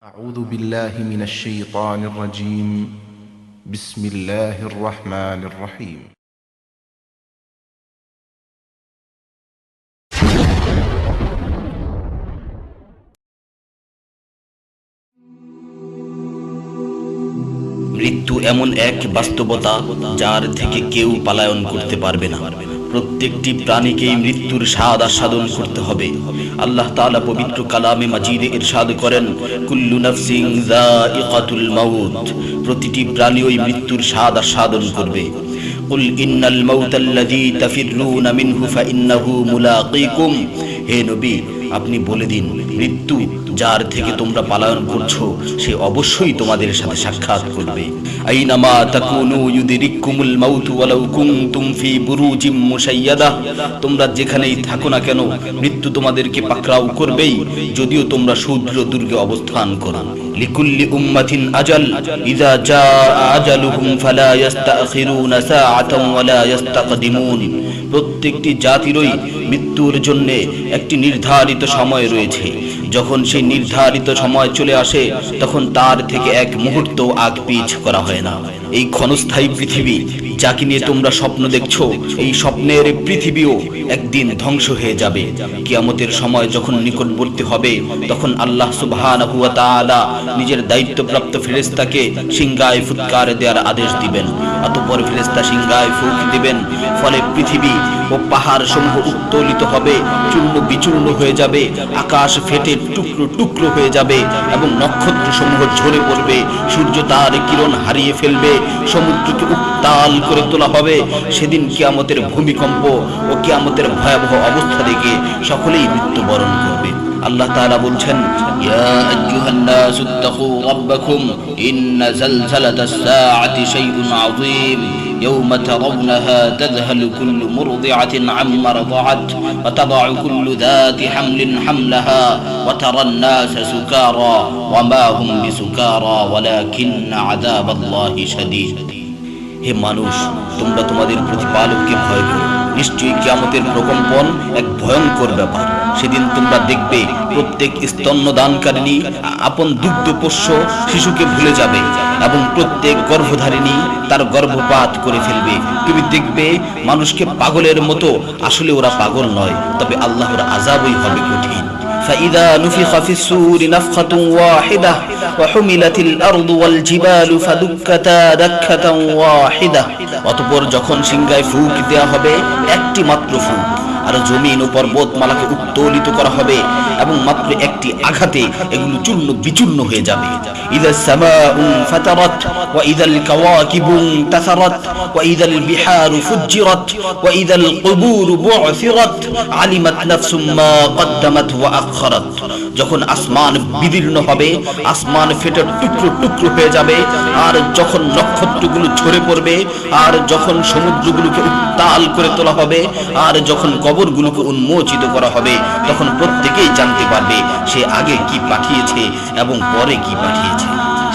أعوذ بالله من الشيطان الرجيم بسم الله الرحمن الرحيم মৃত্যু এমন এক বাস্তবতা যার থেকে কেউ পলায়ন করতে পারবে না। প্রত্যেকটি প্রাণীকেই মৃত্যুর স্বাদ আস্বাদন করতে হবে। আল্লাহ তাআলা পবিত্র কালামে মাজিদে ইরশাদ করেন, কুল্লু নাফসিন যায়িকাতুল মাউত, প্রতিটি প্রাণী ওই মৃত্যুর স্বাদ আস্বাদন করবে। কুল ইন্নাল মাউতাল্লাযী তাফিররুনা মিনহু ফাইন্নাহু মুলাকীকুম, হে নবী আপনি বলে দিন, মৃত্যু যার থেকে তোমরা পলায়ন করছো সে অবশ্যই তোমাদের সাথে সাক্ষাৎ করবে। আইনামা তাকুনু ইউদরিকুমুল মাউতু ওয়ালাউ কুনতুম ফি বুরুজিম মুশাইয়াদা, তোমরা যেখানেই থাকো না কেন মৃত্যু তোমাদেরকে পাকড়াও করবেই, যদিও তোমরা সুদৃঢ় দুর্গে অবস্থান করো। লিকুল্লি উম্মাতিন আজাল ইযা জাআ আজালুহুম ফালা ইস্তাখিরুনা সাআতান ওয়ালা ইস্তাকদিমুন, প্রত্যেকটি জাতিরই মৃত্যুর জন্য একটি নির্ধারিত সময় রয়েছে। যখন সেই নির্ধারিত সময় চলে আসে তখন তার থেকে এক মুহূর্ত আগ পিছ করা হয় না। এই ক্ষণস্থায়ী পৃথিবী যাকে নিয়ে তোমরা স্বপ্ন দেখছো, এই স্বপ্নের পৃথিবীও একদিন ধ্বংস হয়ে যাবে। কিয়ামতের সময় যখন নিকটবর্তী হবে তখন আল্লাহ সুবহানাহু ওয়া তাআলা নিজের দায়িত্বপ্রাপ্ত ফেরেশতাকে সিংহায় ফুৎকার দেওয়ার আদেশ দিবেন। অতঃপর ফেরেশতা সিংহায় ফুঁক দিবেন, ফলে পৃথিবী ও পাহাড় সমূহ উত্তোলিত হবে, চূর্ণ বিচূর্ণ হয়ে যাবে, আকাশ ফেটে টুকরো টুকরো হয়ে যাবে এবং নক্ষত্র সমূহ ঝরে পড়বে, সূর্য তার কিরণ হারিয়ে ফেলবে, সমুদ্রকে উত্তাল করে তোলা হবে। সেদিন কিয়ামতের ভূমিকম্প ও কিয়ামতের ভয়াবহ অবস্থা দেখে সকলেই মৃত্যুবরণ করবে। আল্লাহ তাআলা বলছেন, ইয়া আইয়ুহান নাসু ইত্তাকু রাব্বাকুম ইন্না যালযালাতাস সাআতি শাইউন আযীম يوم ترونها تذهل كل مرضعة عما رضعت وتضع كل ذات حمل حملها وترى الناس سكارى وما هم بسكارى ولكن عذاب الله شديد। হে মানুষ, তোমরা তোমাদের প্রতিপালককে ভয় করো, নিশ্চয়ই কিয়ামতের প্রকম্পন এক ভয়ঙ্কর ব্যাপার। সেদিন তোমরা দেখবে প্রত্যেক স্তন্যদানকারিণী আপন দুগ্ধপোষ্য শিশুকে ভুলে যাবে এবং প্রত্যেক গর্ভধারিণী তার গর্ভপাত করে ফেলবে। তুমি দেখবে মানুষকে পাগলের মতো, আসলে ওরা পাগল নয়, তবে আল্লাহর আযাবই হবে কঠিন। فإذا نفخ في الصور نفخة واحدة وحملت الأرض والجبال فدكتا دكة واحدة, অতঃপর যখন সিংহায় ফুঁক দেওয়া হবে একটি মাত্র ফুঁক, আর জমিন ও পর্বতমালাকে উত্তোলিত করা হবে এবং মাত্র একটি আঘাতে এগুলো চূর্ণ বিচূর্ণ হয়ে যাবে। ইযা সামাউ ফাতারাত ওয়া ইযাল কাওয়াকিবু ইনতাসারাত ওয়া ইযাল বিহারু ফুজ্জিরাত ওয়া ইযাল কুবুরু বু'থিরাত আলিমাত নাফসুম মা কদ্দামাত ওয়া আখখারাত, যখন আসমান বিদীর্ণ হবে, আসমান ফেটে টুকরো টুকরো হয়ে যাবে, আর যখন নক্ষত্রগুলো ঝরে পড়বে, আর যখন সমুদ্রগুলোকে উত্তাল করে তোলা হবে, আর যখন কবরগুলোকে উন্মোচিত করা হবে, তখন প্রত্যেকেই জানতে পারবে সে আগে কি পাঠিয়েছে এবং পরে কি পাঠিয়েছে।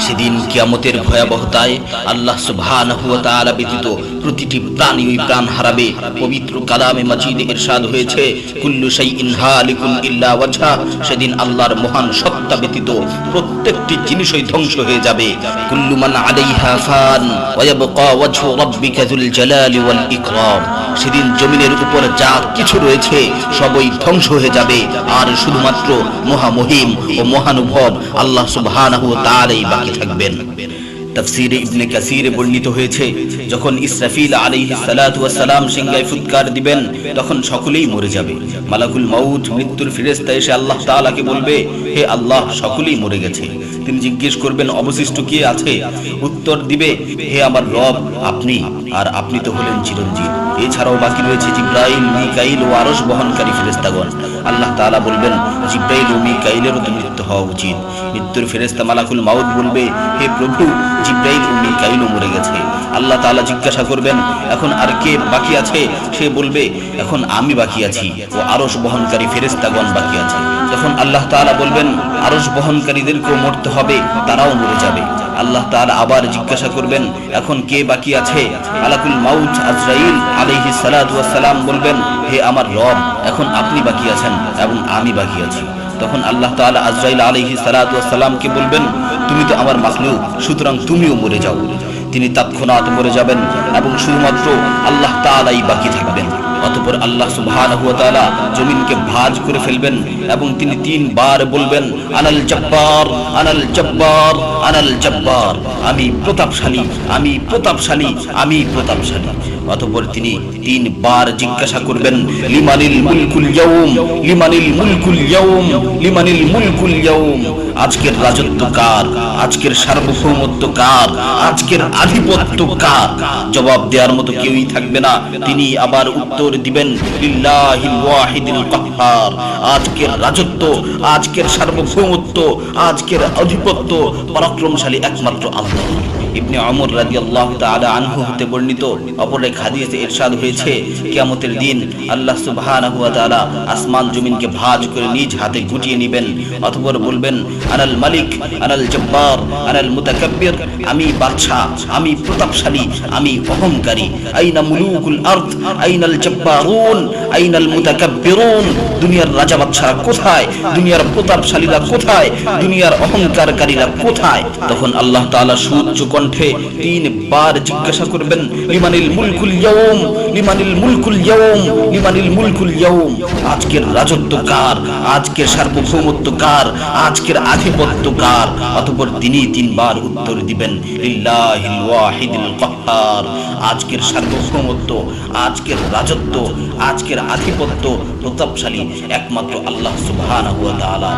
সেদিন কিয়ামতের ভয়াবহতায় আল্লাহ সুবহানাহু ওয়া তাআলা ব্যতীত প্রতিটি প্রাণী প্রাণ হারাবে। পবিত্র কালামে মাজিদে ইরশাদ হয়েছে, কুল্লু শাইইন হালিকুন ইল্লা ওয়াজহা, সেদিন আল্লাহর মহান সত্তা ব্যতীত প্রত্যেকটি জিনিসই ধ্বংস হয়ে যাবে। কুল্লু মান আলাইহা ফান ওয়া ইয়াবকা ওয়াজহু রাব্বিকা যুল জালালি ওয়াল ইকরাম, সেদিন জমিনের উপর যা কিছু রয়েছে সবই ধ্বংস হয়ে যাবে, আর শুধুমাত্র মহামহিম ও মহানুভব আল্লাহ সুবহানাহু ওয়া তাআলাই বাকি থাকবেন। তাফসীরে ইবনে কাসীরে বর্ণিত হয়েছে, যখন ইসরাফিল আলাইহিস সালাতু ওয়াস সালাম সিংহায় ফুৎকার দিবেন তখন সকলেই মরে যাবে। মালাকুল মাউত মৃত্যুর ফেরেশতা এসে আল্লাহ তাআলাকে বলবে, হে আল্লাহ, সকলেই মরে গেছে। তিনি জিজ্ঞেস করবেন, অবশিষ্ট কে আছে? উত্তর দিবে, হে আমার রব, আপনি, আর আপনি তো হলেন চিরঞ্জীব। এছাড়াও বাকি রয়েছে জিবরাইল, মিকাইল ও আরশ বহনকারী ফেরেশতাগণ। আল্লাহ তাআলা বলবেন, জিবরাইল ও মিকাইলেরও তো মৃত্যু হওয়া উচিত। মৃত্যুর ফেরেশতা মালাকুল মাউত বলবে, হে প্রভু, জিবরাইল ও মিকাইলও মরে গেছে। আল্লাহ তাআলা জিজ্ঞাসা করবেন, এখন আর কে বাকি আছে? সে বলবে, এখন আমি বাকি আছি ও আরশ বহনকারী ফেরেশতাগণ বাকি আছে। তখন আল্লাহ তাআলা বলবেন, আরশ বহনকারীদেরকেও মরতে হবে, তারাও মরে যাবে। আল্লাহ তাআলা আবার জিজ্ঞাসা করবেন, এখন কে বাকি আছে? মালাকুল মাউত আজরাইল আলাইহিস সালাতু ওয়াস সালাম বলবেন, হে আমার রব, এখন আপনি বাকি আছেন এবং আমি বাকি আছি। তখন আল্লাহ তাআলা আজরাইল আলাইহিস সালাতু ওয়াস সালামকে বলবেন, তুমি তো আমার মাখলুক, সুতরাং তুমিও মরে যাও। তিনি তৎক্ষণাৎ মরে যাবেন এবং শুধুমাত্র আল্লাহ তাআলাই বাকি থাকবেন। অতঃপর আল্লাহ সুবহানাহু ওয়া তাআলা জমিনকে ভাঁজ করে ফেলবেন এবং তিনি 3 বার বলবেন, আনাল জব্বার, আনাল জব্বার, আনাল জব্বার, আমি প্রতাপশালী, আমি প্রতাপশালী, আমি প্রতাপশালী। অতঃপর তিনি 3 বার জিজ্ঞাসা করবেন, লিমানিল মুলকুল ইয়াউম, লিমানিল মুলকুল ইয়াউম, লিমানিল মুলকুল ইয়াউম, আজকের রাজত্ব কার, আজকের সার্বভৌমত্ব কার, আজকের আধিপত্য কার? জবাব দেওয়ার মতো কেউই থাকবে না। তিনি আবার উত্তর দিবেন, লিল্লাহিল ওয়াহিদিল কাহ্হার, আজকের রাজত্ব, আজকের সার্বভৌমত্ব, আজকের আধিপত্য পরাক্রমশালী একমাত্র আল্লাহ। ইবনে ওমর রাদিয়াল্লাহু তাআলা আনহু হতে বর্ণিত অপর এক হাদিসে ইরশাদ হয়েছে, কিয়ামতের দিন আল্লাহ সুবহানাহু ওয়া তাআলা আসমান জমিনকে ভাঁজ করে নিজ হাতে গুটিয়ে নেবেন। অতঃপর বলবেন, আনাল মালিক, আনাল জব্বার, আনাল মুতাকাব্বির, আমি বাদশা, আমি প্রতাপশালী, আমি অহংকারী। আইনা মুলুকুল আরদ, আইনাল জব্বারুন, আইনাল মুতাকাব্বিরুন, দুনিয়ার রাজা বাদশারা কোথায়, দুনিয়ার প্রতাপশালীরা কোথায়, দুনিয়ার অহংকারকারীরা কোথায়? তখন আল্লাহ তাআলা সুউচ্চ কণ্ঠে 3 বার জিজ্ঞাসা করবেন, লিমানিল মুলকুল ইয়াউম, লিমানিল মুলকুল ইয়াউম, লিমানিল মুলকুল ইয়াউম, আজকের রাজত্ব কার, আজকের সার্বভৌমত্ব কার, আজকের আধিপত্য কার? অতঃপর তিনি 3 বার উত্তর দিবেন, লিল্লাহিল ওয়াহিদিল কাহ্হার, আজকের সার্বভৌমত্ব, আজকের রাজত্ব, আজকের আধিপত্য প্রতাপশালী একমাত্র আল্লাহ সুবহানাহু ওয়া তাআলা।